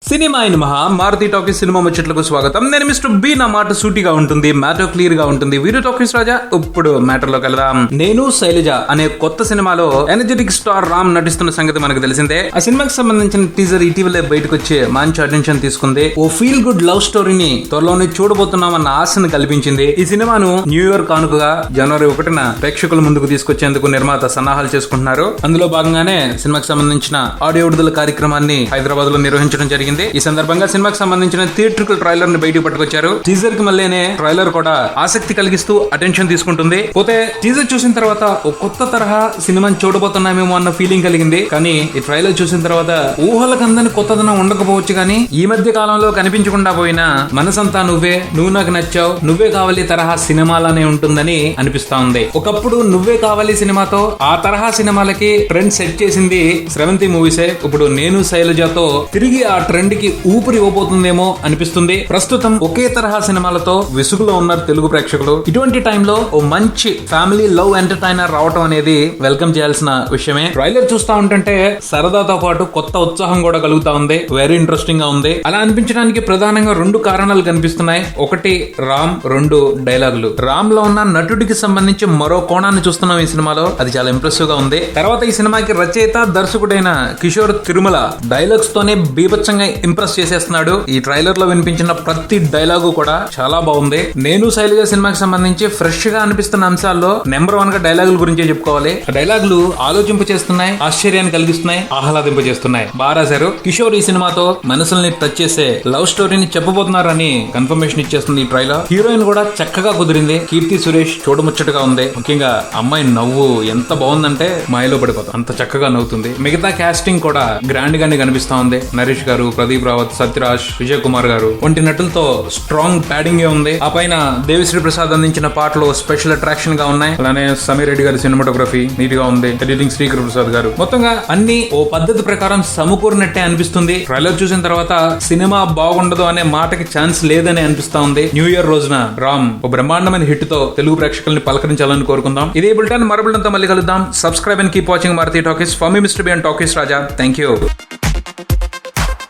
Cinema అయిన మహా Maruti talkies cinema ముచ్చట్లకు స్వాగతం. నేను మిస్టర్ బి. నా మాట సూటిగా ఉంటుంది, మ్యాటర్ క్లియర్ గా ఉంటుంది. వీడియో టాకీస్ రాజా. ఇప్పుడు మ్యాటర్ లోకి వెళ్దాం. నేను శైలజ అనే కొత్త సినిమాలో ఎనర్జెటిక్ స్టార్ రామ్ నటిస్తున్న సంగతి మనకు తెలిసిందే. ఆ సినిమాకి సంబంధించిన టీజర్ ఇటీవలే బయటకు వచ్చి మంచి అటెన్షన్ తీసుకుంది. ఓ ఫీల్ గుడ్ లవ్ స్టోరీని త్వరలోనే చూడబోతున్నామన్న ఆశను కల్పించింది. ఈ సినిమాను న్యూ ఇయర్ కానుకగా జనవరి 1న ప్రేక్షకుల ముందుకు తీసుకొచ్చేందుకు నిర్మాత సన్నాహాలు చేసుకుంటున్నారు. అందులో భాగంగానే సినిమాకి సంబంధించిన ఆడియో విడుదల కార్యక్రమాన్ని హైదరాబాద్ లో నిర్వహించడం జరిగింది. ఈ సందర్భంగా సినిమాకి సంబంధించిన థియేట్రికల్ ట్రైలర్ ని బయటకు పట్టుకొచ్చారు. టీజర్ కి మళ్ళీనే ట్రైలర్ కూడా ఆసక్తి కలిగిస్తూ అటెన్షన్ తీసుకుంటుంది. పోతే టీజర్ చూసిన తర్వాత ఒక కొత్త తరహా సినిమాని చూడబోతున్నామేమో అన్న ఫీలింగ్ కలిగింది. కానీ ఈ ట్రైలర్ చూసిన తర్వాత ఊహలకు అందని కొత్తదనం ఉండకపోవచ్చు, కానీ ఈ మధ్య కాలంలో కనిపించకుండా పోయిన మనసంతా నువ్వే, నువ్వు నాకు నచ్చావు, నువ్వే కావాలి తరహా సినిమాలనే ఉంటుందని అనిపిస్తా ఉంది. ఒకప్పుడు నువ్వే కావాలి సినిమాతో ఆ తరహా సినిమాలకి ట్రెండ్ సెట్ చేసింది శ్రవంతి మూవీసే. ఇప్పుడు నేను శైలజతో తిరిగి ఆ ట్రెండ్ కి ఊపిరి ఇవ్వబోతుందేమో అనిపిస్తుంది. ప్రస్తుతం ఒకే తరహా సినిమాలతో విసుగులో ఉన్నారు తెలుగు ప్రేక్షకులు. ఇటువంటి టైంలో ఓ మంచి ఫ్యామిలీ లవ్ ఎంటర్టైనర్ రావటం అనేది వెల్కమ్ చేయాల్సిన విషయమే. ట్రైలర్ చూస్తా ఉంటుంటే సరదాతో పాటు కొత్త ఉత్సాహం కూడా కలుగుతా ఉంది. వెరీ ఇంట్రెస్టింగ్ గా ఉంది. అలా అనిపించడానికి ప్రధానంగా రెండు కారణాలు కనిపిస్తున్నాయి. ఒకటి రామ్, రెండు డైలాగులు. రామ్ లో ఉన్న నటుడికి సంబంధించి మరో కోణాన్ని చూస్తున్నాం ఈ సినిమాలో. అది చాలా ఇంప్రెసివ్ గా ఉంది. తర్వాత ఈ సినిమాకి రచయిత దర్శకుడైన కిషోర్ తిరుమల డైలాగ్స్ తోనే బీభత్సంగా ఇంప్రెస్ చేసేస్తున్నాడు. ఈ ట్రైలర్ లో వినిపించిన ప్రతి డైలాగు కూడా చాలా బాగుంది. నేను శైలజ సినిమాకి సంబంధించి ఫ్రెష్ గా అనిపిస్తున్న అంశాల్లో నెంబర్ 1 గా డైలాగుల గురించే చెప్పుకోవాలి. ఆ డైలాగులు ఆలోచింప చేస్తున్నాయి, ఆశ్చర్యాన్ని కలిగిస్తున్నాయి, ఆహ్లాదింప చేస్తున్నాయి. బాగా రాశారు. కిషోర్ ఈ సినిమాతో మనసుల్ని టచ్ చేసే లవ్ స్టోరీని చెప్పబోతున్నారని కన్ఫర్మేషన్ ఇచ్చేస్తుంది ఈ ట్రైలర్. హీరోయిన్ కూడా చక్కగా కుదిరింది. కీర్తి సురేష్ చూడముచ్చటగా ఉంది. ముఖ్యంగా అమ్మాయి నవ్వు ఎంత బాగుందంటే మాయలో పడిపోతాం, అంత చక్కగా నవ్వుతుంది. మిగతా కాస్టింగ్ కూడా గ్రాండ్ గానే కనిపిస్తా ఉంది. నరేష్ గారు, ప్రదీప్ రావత్, సత్యరాజ్, విజయ్ కుమార్ గారు వంటి నటులతో స్ట్రాంగ్ ప్యాడింగ్ ఉంది. ఆ పైన దేవిశ్రీ ప్రసాద్ అందించిన పాటలు స్పెషల్ అట్రాక్షన్ గా ఉన్నాయి. అలానే సమీర్ రెడ్డి గారి సినిమాటోగ్రఫీ నీట్ గా ఉంది. ఎడిటింగ్ శ్రీకర్ ప్రసాద్ గారు. మొత్తంగా అన్ని ఓ పద్ధతి ప్రకారం సమకూరినట్టే అనిపిస్తుంది. ట్రైలర్ చూసిన తర్వాత సినిమా బాగుండదు అనే మాటకి ఛాన్స్ లేదని అనిపిస్తా ఉంది. న్యూ ఇయర్ రోజున రామ్ ఓ బ్రహ్మాండమైన హిట్ తో తెలుగు ప్రేక్షకుల్ని పలకరించాలని కోరుకుందాం. ఇదే బులెటిన్ మరో బులెటిన్ తో మళ్ళీ కలుద్దాం. Subscribe and keep watching Maruti talkies. For me mister B and talkies Raja. Thank you.